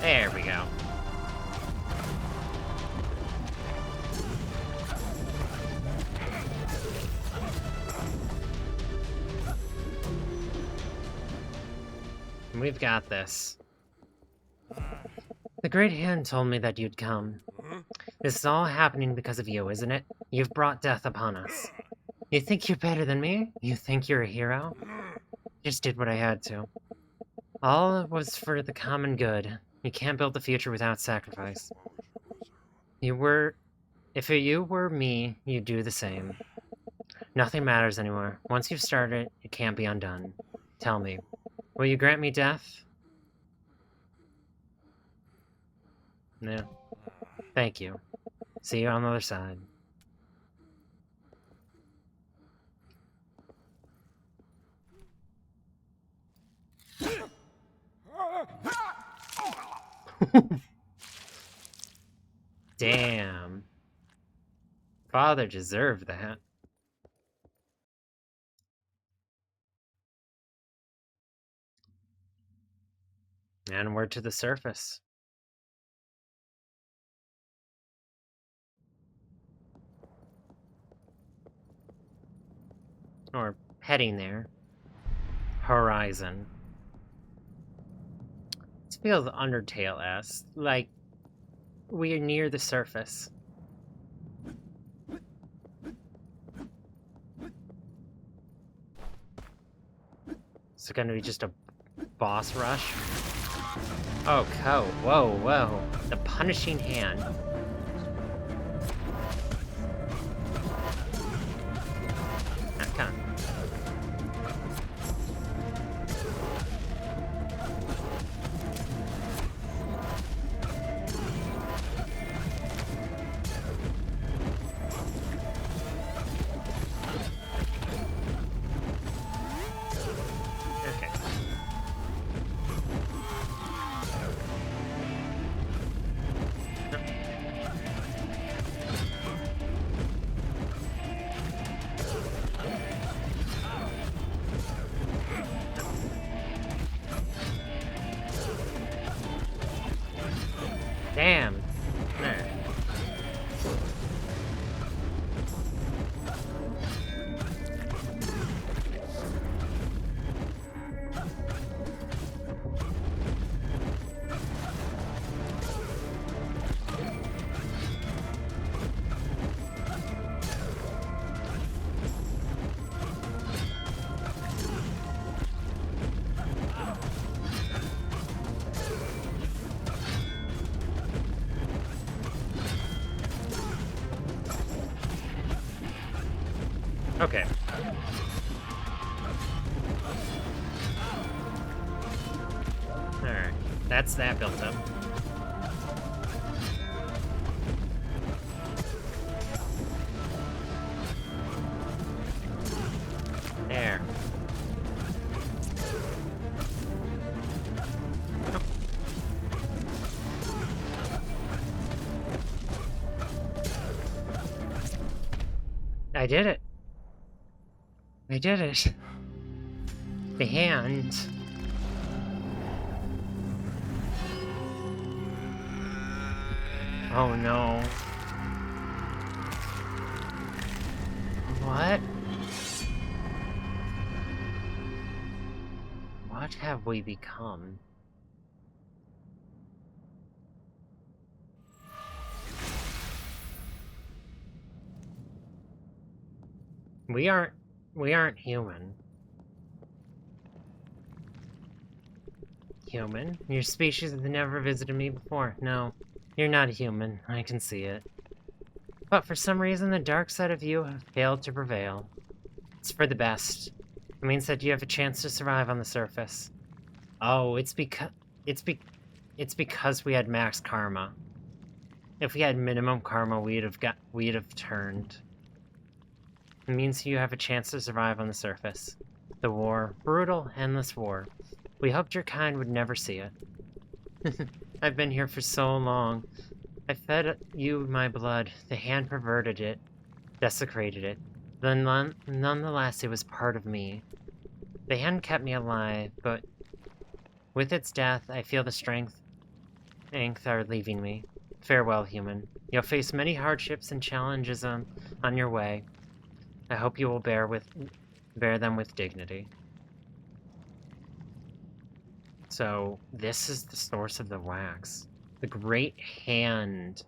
There we go. We've got this. The Great Hand told me that you'd come. This is all happening because of you, isn't it? You've brought death upon us. You think you're better than me? You think you're a hero? Just did what I had to. All was for the common good. You can't build the future without sacrifice. If you were me, you'd do the same. Nothing matters anymore. Once you've started, it can't be undone. Tell me, will you grant me death? No. Thank you. See you on the other side. Damn. Father deserved that. And we're to the surface. Or heading there. Horizon. This feels Undertale-esque. Like, we're near the surface. Is it gonna be just a boss rush? Oh, whoa, whoa. The punishing hand. Ah, come on. Okay. Damn. There. Okay. Alright. That's that built up. There. I did it. I did it. The hand. Oh no. What? What have we become? We aren't human. Human? Your species has never visited me before. No, you're not a human. I can see it. But for some reason, the dark side of you have failed to prevail. It's for the best. It means that you have a chance to survive on the surface. Oh, it's because we had max karma. If we had minimum karma, we'd have turned. It means you have a chance to survive on the surface. The war. Brutal, endless war. We hoped your kind would never see it. I've been here for so long. I fed you my blood. The hand perverted it. Desecrated it. Then nonetheless, it was part of me. The hand kept me alive, but with its death, I feel the strength ink are leaving me. Farewell, human. You'll face many hardships and challenges on your way. I hope you will bear them with dignity. So, this is the source of the wax. The Great Hand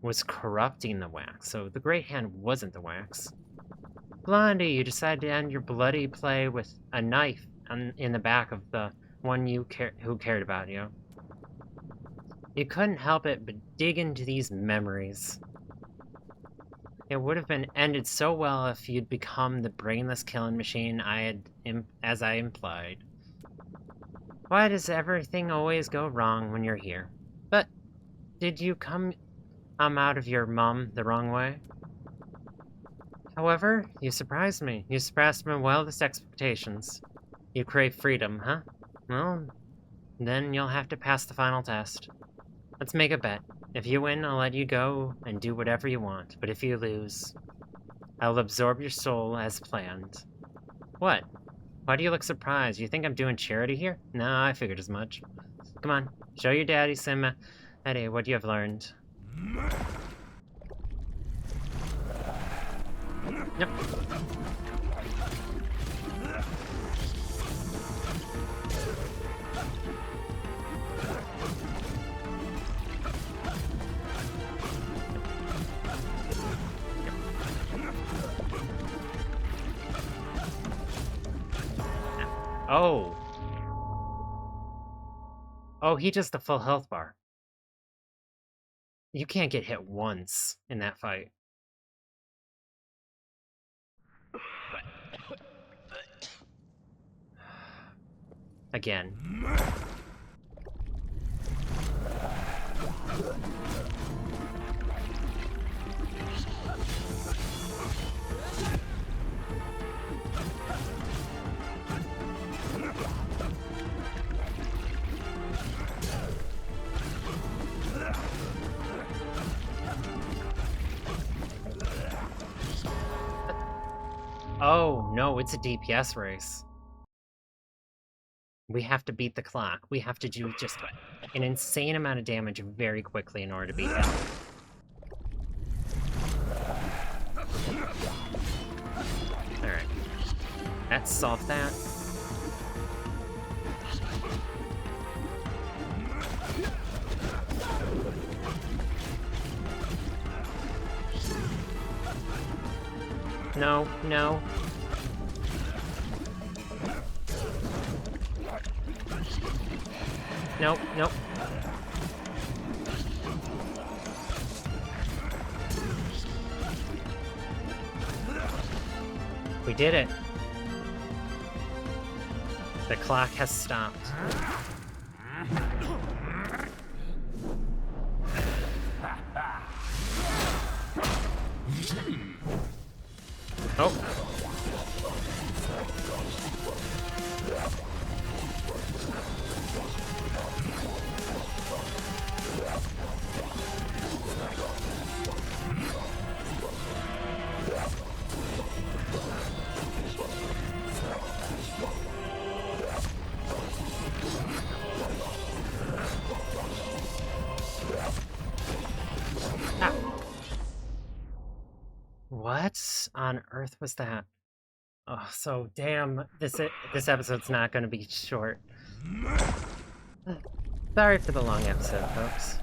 was corrupting the wax, so the Great Hand wasn't the wax. Blondie, you decided to end your bloody play with a knife in the back of the one who cared about you. You couldn't help it but dig into these memories. It would have been ended so well if you'd become the brainless killing machine as I implied. Why does everything always go wrong when you're here? But did you come out of your mum the wrong way? However, you surprised me. You surpassed my wildest expectations. You crave freedom, huh? Well, then you'll have to pass the final test. Let's make a bet. If you win, I'll let you go and do whatever you want. But if you lose, I'll absorb your soul as planned. What? Why do you look surprised? You think I'm doing charity here? No, I figured as much. Come on, show your daddy some, Eddie, what you have learned. Yep. Oh. Oh, he does the full health bar. You can't get hit once in that fight. Again. Oh, no, it's a DPS race. We have to beat the clock. We have to do just an insane amount of damage very quickly in order to beat that. Alright. Let's solve that. No, no. Nope, nope. We did it. The clock has stopped. Oh. What on earth was that? Oh, so damn, this episode's not going to be short. Sorry for the long episode, folks.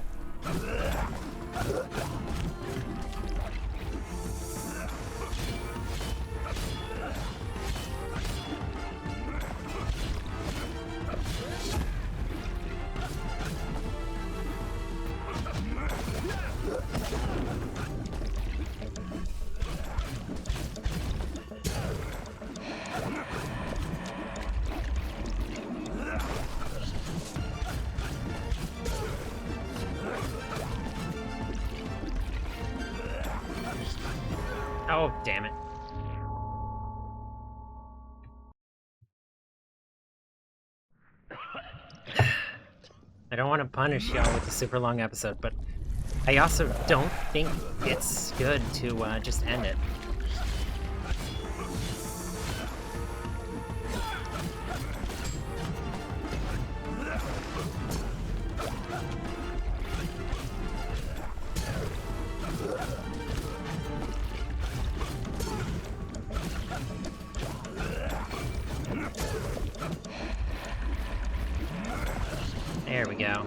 Oh, damn it. I don't want to punish y'all with a super long episode, but I also don't think it's good to just end it. There we go.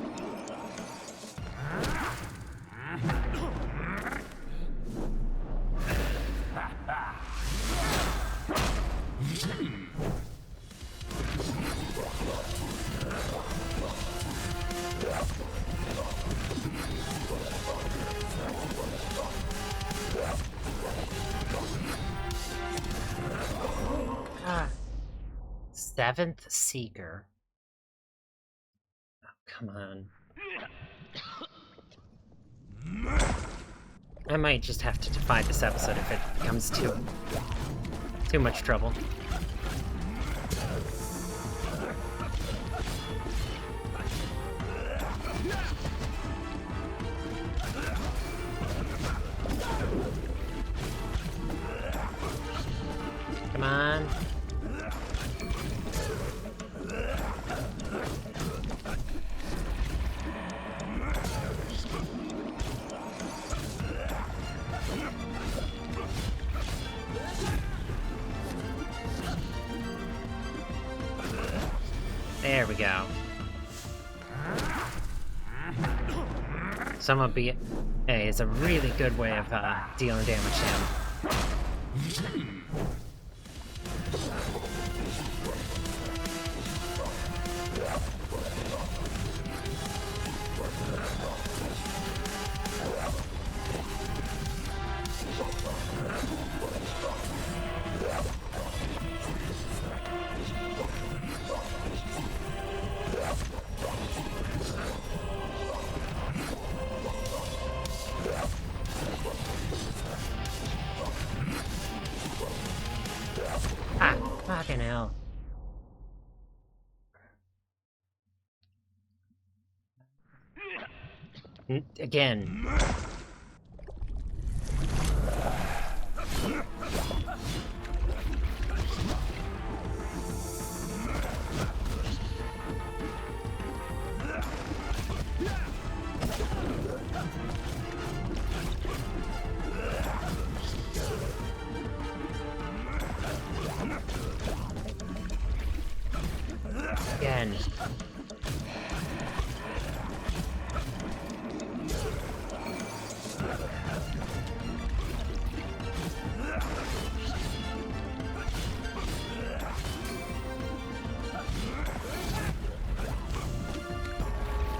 Seventh Seeker. Oh, come on. I might just have to defy this episode if it becomes too much trouble. Come on. There we go. Someone be hey, it's a really good way of dealing damage to him. Ah, fucking hell. Again. Again.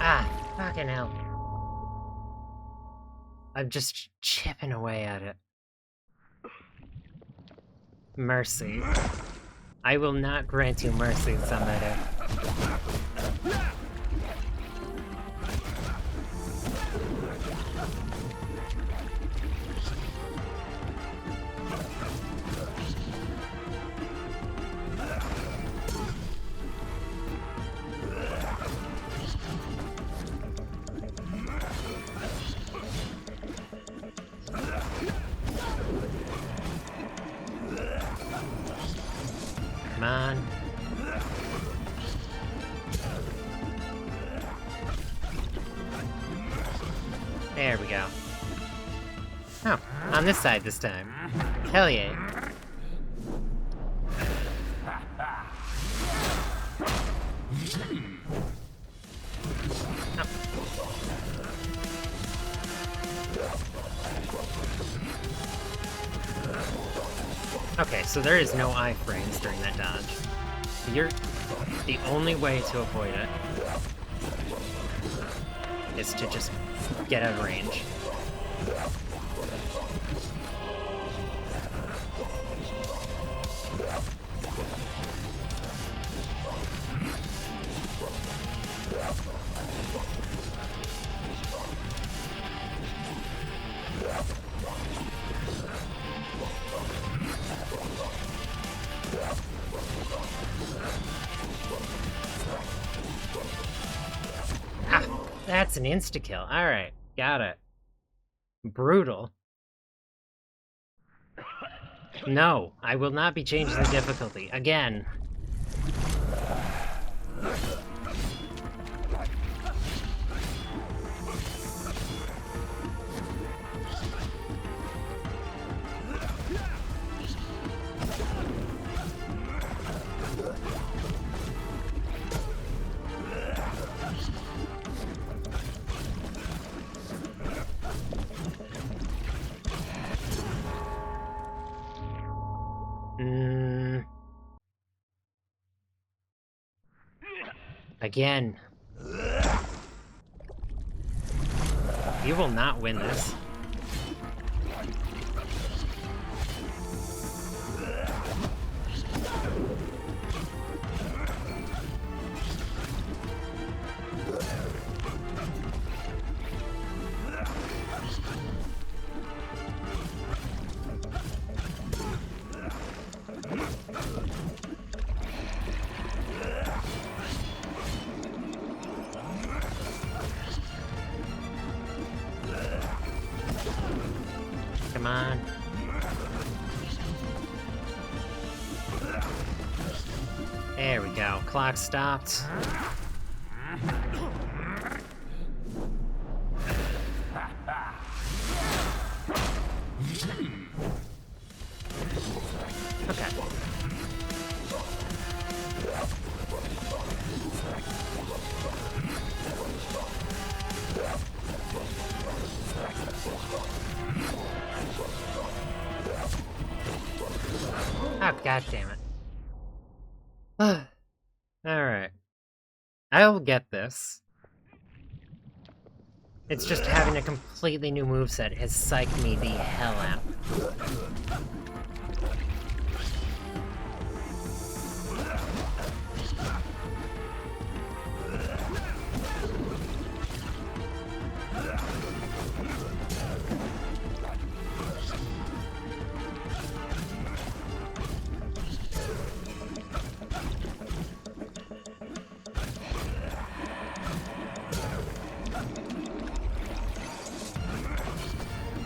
Ah, fucking hell. I'm just chipping away at it. Mercy. I will not grant you mercy, somebody. Come on. There we go. Oh, on this side this time. Hell yeah. Oh. Okay, so there is no iframes during that dodge. The only way to avoid it is to just get out of range. That's an insta-kill. Alright, got it. Brutal. No, I will not be changing the difficulty. Again. Again. You will not win this. Come on. There we go. Clock stopped. Okay. Oh, god damn it. Alright. I'll get this. It's just having a completely new moveset has psyched me the hell out.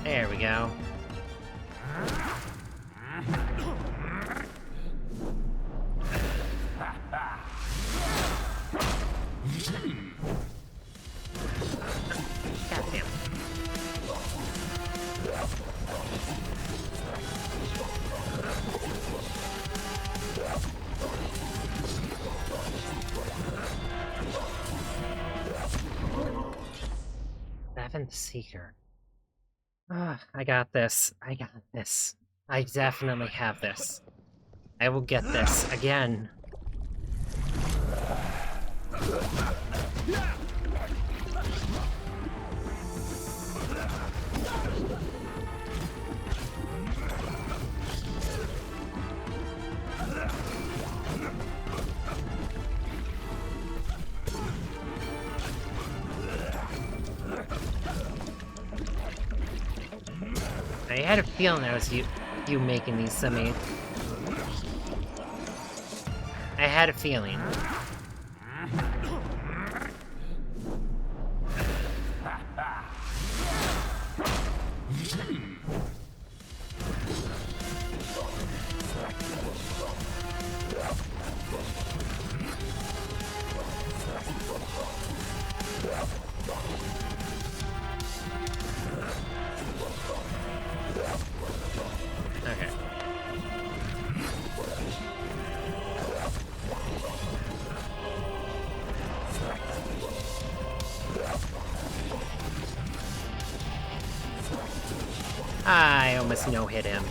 There we go. Goddamn. Seventh Seeker. I got this. I got this. I definitely have this. I will get this again. I had a feeling that was you making these semi. I had a feeling. Okay. I almost no-hit him.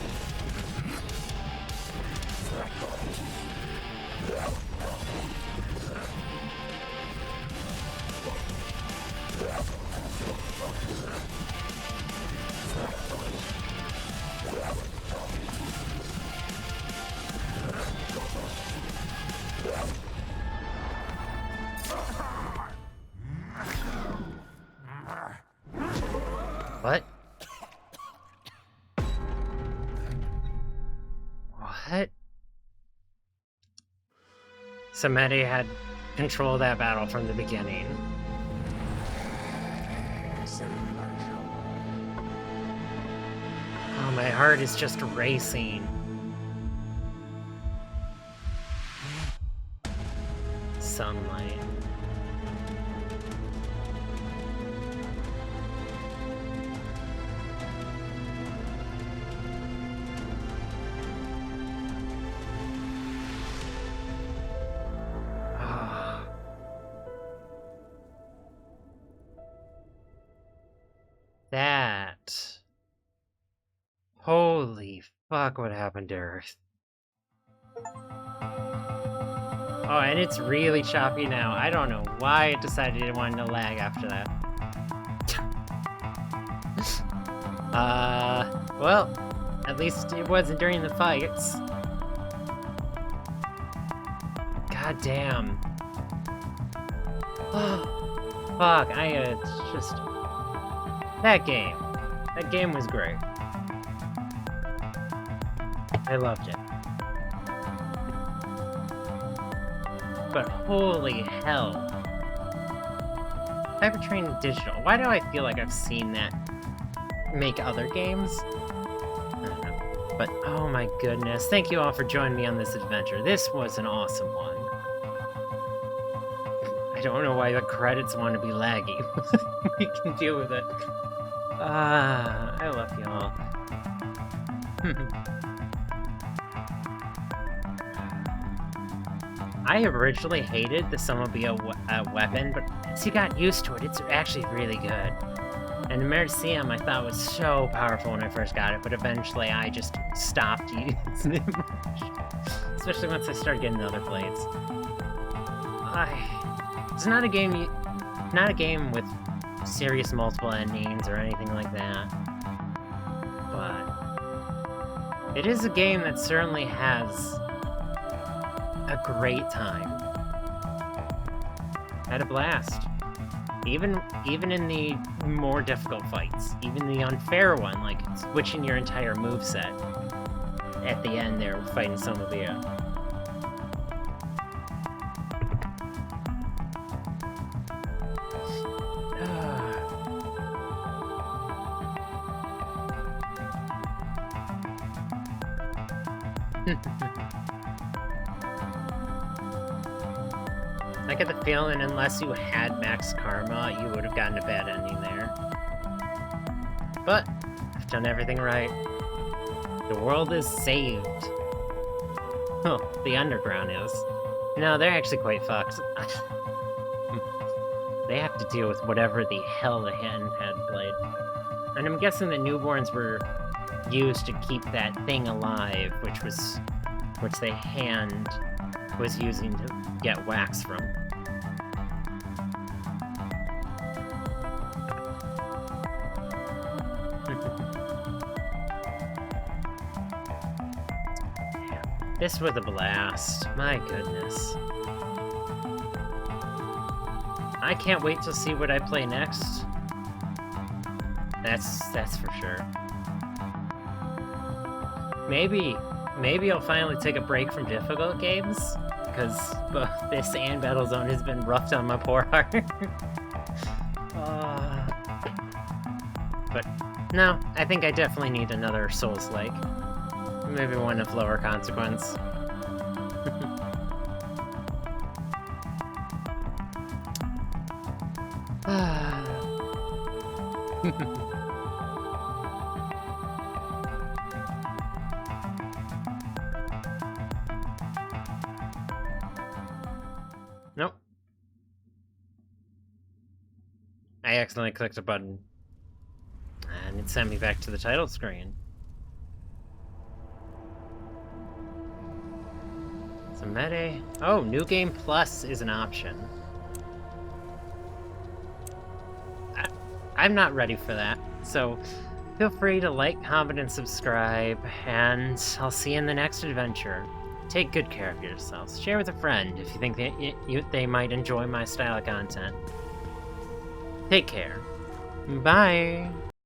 What? What? Somebody had control of that battle from the beginning. Oh, my heart is just racing. Sunlight. That. Holy fuck, what happened to Earth? Oh, and it's really choppy now. I don't know why it decided it wanted to lag after that. Well, at least it wasn't during the fights. God damn. Fuck, just... That game was great. I loved it. But holy hell. Cybertrain Digital. Why do I feel like I've seen that make other games? I don't know. But oh my goodness. Thank you all for joining me on this adventure. This was an awesome one. I don't know why the credits want to be laggy. We can deal with it. I love you all. I originally hated the Summobile weapon, but as you got used to it, it's actually really good. And the Mercium I thought was so powerful when I first got it, but eventually I just stopped using it much. Especially once I started getting the other blades. It's not a game with serious multiple endings or anything like that. But it is a game that certainly has a great time. Had a blast. Even in the more difficult fights. Even the unfair one, like switching your entire moveset. At the end there, fighting Summobile. I get the feeling unless you had max karma, you would have gotten a bad ending there. But I've done everything right. The world is saved. Oh, the underground is. No, they're actually quite fucked. They have to deal with whatever the hell the hand had played. And I'm guessing the newborns were used to keep that thing alive, which the hand was using to get wax from. This was a blast. My goodness. I can't wait to see what I play next. That's for sure. Maybe I'll finally take a break from difficult games, because both this and Battlezone has been roughed on my poor heart. But no, I think I definitely need another Souls-like. Maybe one of lower consequence. Nope. I accidentally clicked a button. And it sent me back to the title screen. So Mede... Oh, New Game Plus is an option. I'm not ready for that, so feel free to like, comment, and subscribe, and I'll see you in the next adventure. Take good care of yourselves. Share with a friend if you think they might enjoy my style of content. Take care. Bye!